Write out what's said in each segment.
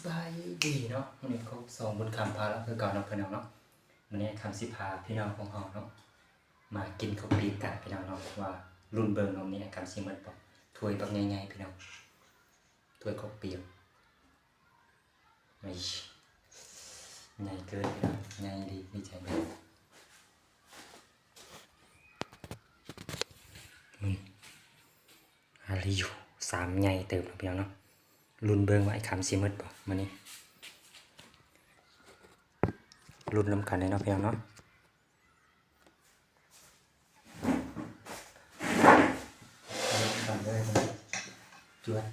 บายดีเนาะวันนี้เขาส่งบนคำพาแล้วคือก่อนเนาะพี่น้องเนาะวันนี้คำสิพาพี่น้องของเราเนาะมากินข้าวปีกกันพี่น้องเนาะว่ารุ่นเบิร์นของนี้คำสิมันบอกถ้วยแบบง่ายๆพี่น้องถ้วยข้าวเปียกไม่ง่ายเกินพี่น้องง่ายดีดีใจไหมอะไรอยู่3 ง่ายเติมพี่น้องเนาะรุ่นเบิร์นว่าไอ้คำสิมันบอกมันนี่รุ่นน้ำกันเลยเนาะพี่น้องเนาะกันเลยจวด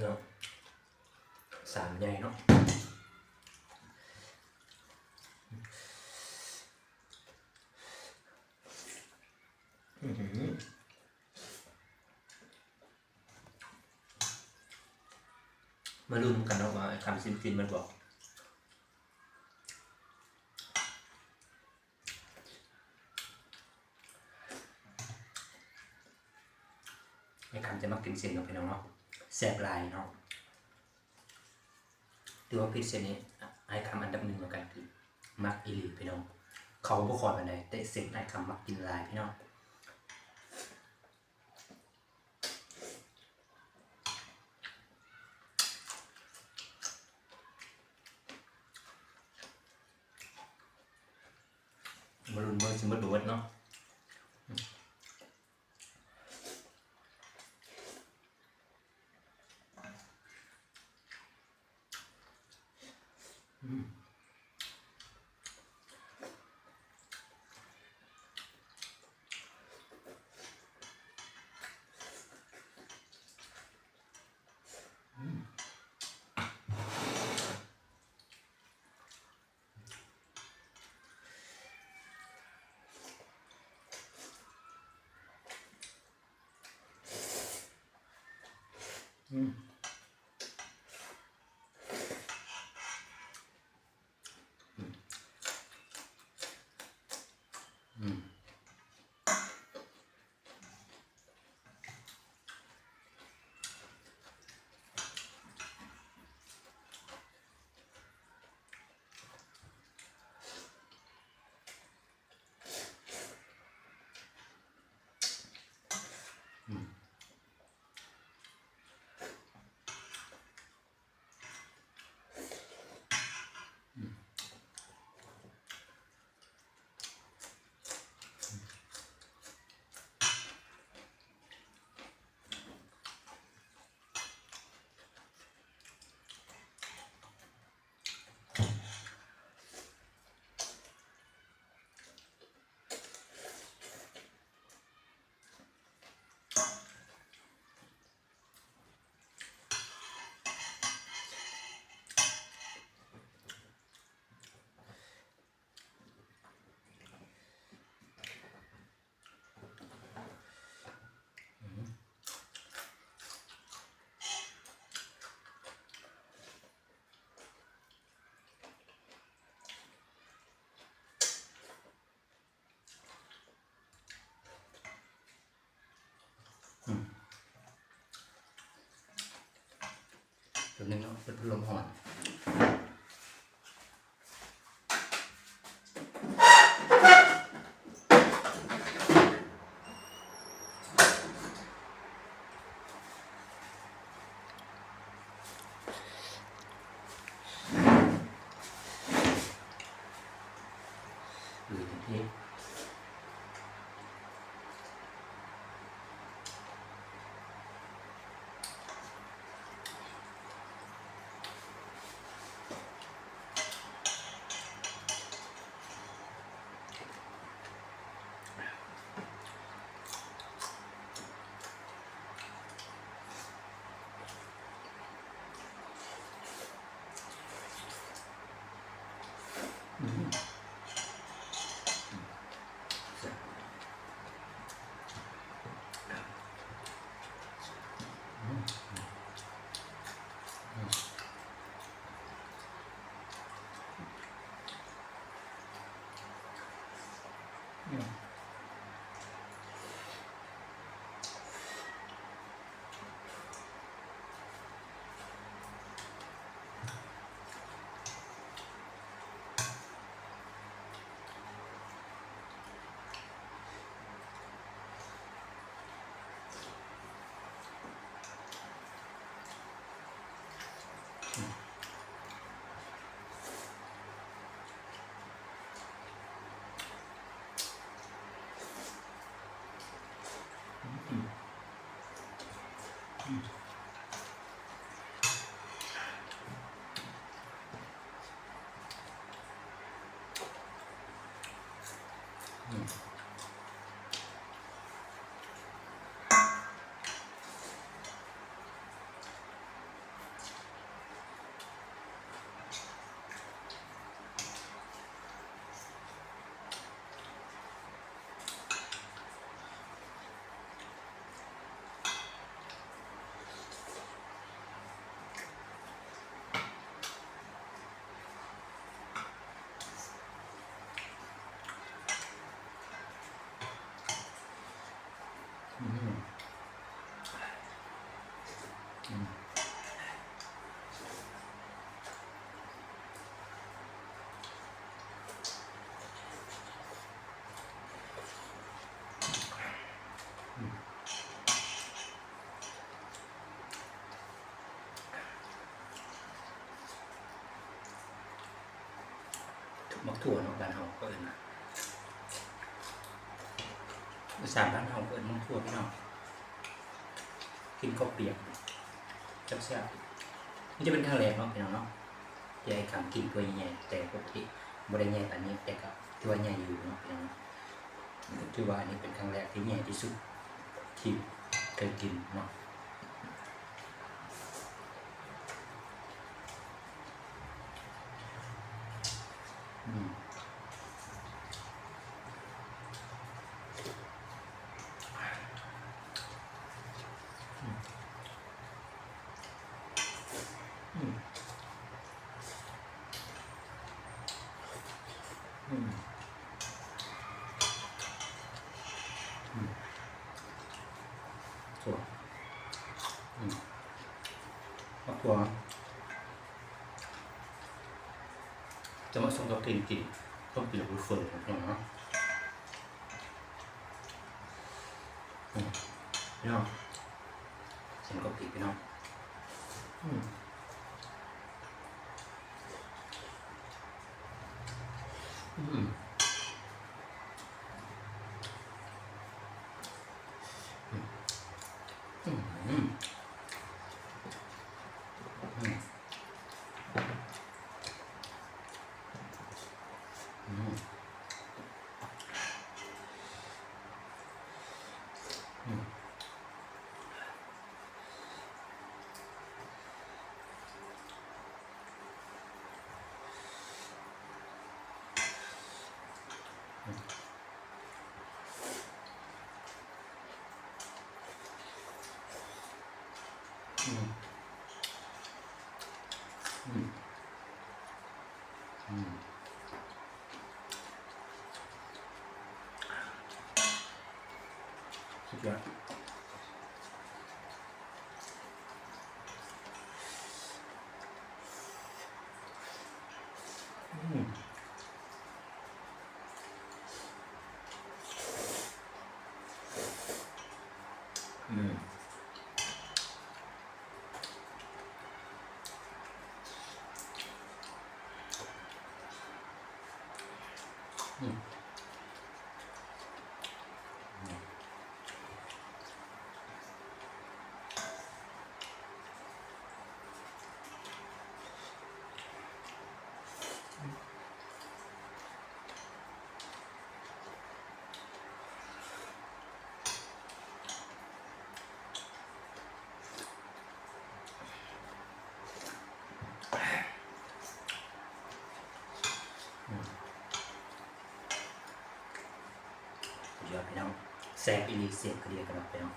เนาะ3 ใหญ่เนาะมาลุ้นกันเนาะว่าคำฟินมันบอกไอ้คำจะมากินเส้นเนาะพี่น้องเนาะแซ่บลายเนาะดูว่าพิเศษนี้ไอ้คำอันดับ 1เหมือนกันคือมักอีหลีพี่น้องเขาบ่คอยกันเลยแต่เส้นไอ้คำมักกินลายพี่น้องมาลุ้นเบอร์ซิมเบอร์ดูดเนาะตัวนึงเนาะเป็นพัดลมห่อนดูที่ อืมมักถั่วเนาะบ้านเฮาก็เอิ้นนะภาษาบ้านเฮาก็เอิ้นมักถั่วพี่น้องกินข้าวเปียกจับแซ่บนี่จะเป็นครั้งแรกเนาะพี่น้องเนาะที่ไอ้คำกินตัวใหญ่แต่ปกติบ่ได้ใหญ่ปานนี้แต่ก็ถือว่าใหญ่อยู่เนาะพี่น้องถือว่าอันนี้เป็นครั้งแรกที่ใหญ่ที่สุดที่เคยกินเนาะถั่วถั่วจะมาส่งกับกินต้องกินกับเฟิร์นเนาะพี่น้องเส้นกบปีพี่น้องสุดยอด ยอดพี่น้องแซ่บอีหลีเสียบกระเดียกันเนาะพี่น้อง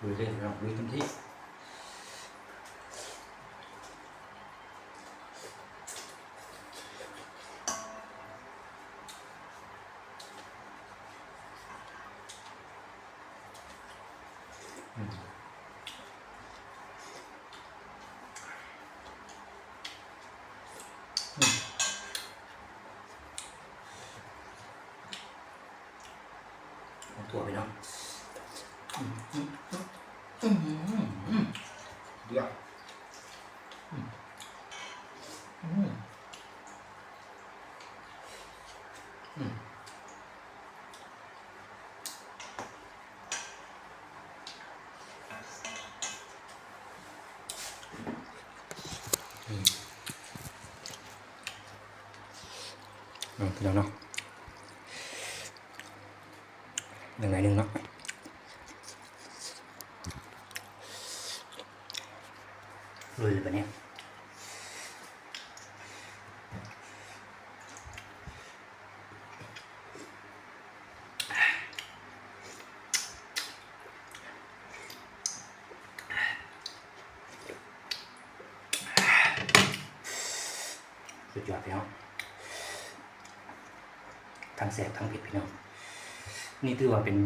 ลุยเลยเราลุยเต็มที่ถั่วไปเนาะเดี๋ยวพี่น้องเนาะอย่างไรนึงเนาะลุยเลยปะเนี่ยสุดยอดพี่น้องทั้งแสบทั้งเผ็ดพี่น้องนี่ถือว่าเป็น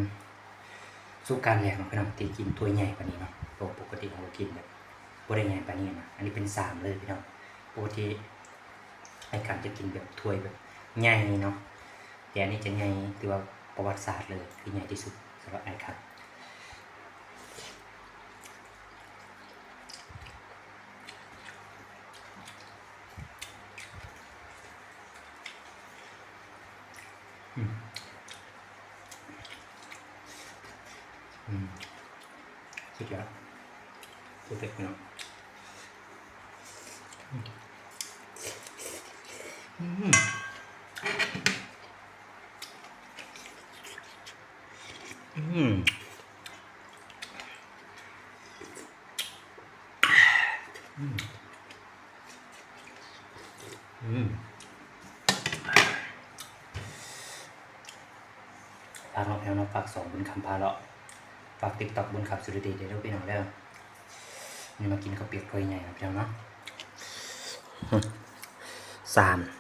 สุการแรกของพี่น้องที่กินตัวใหญ่กว่านี้เนาะปกติเรากินแบบบ่ได้ใหญ่กว่านี้นะอันนี้เป็น3เลยพี่น้องปกติไอ้การจะกินแบบถ้วยแบบใหญ่เนาะแต่อันนี้จะใหญ่ถือว่าประวัติศาสตร์เลยคือใหญ่ที่สุดสำหรับไอ้ครับสุดยอดสุดเด็ดพี่น้องฝากน้องแพลวน้องฝาก2 บุญคำพาเลาะฝากติ๊กต็อกบุญคำสุดดีเดี๋ยวพี่น้องได้นี่มากินข้าวเปียกถ้วยใหญ่นะพี่น้องเนาะ3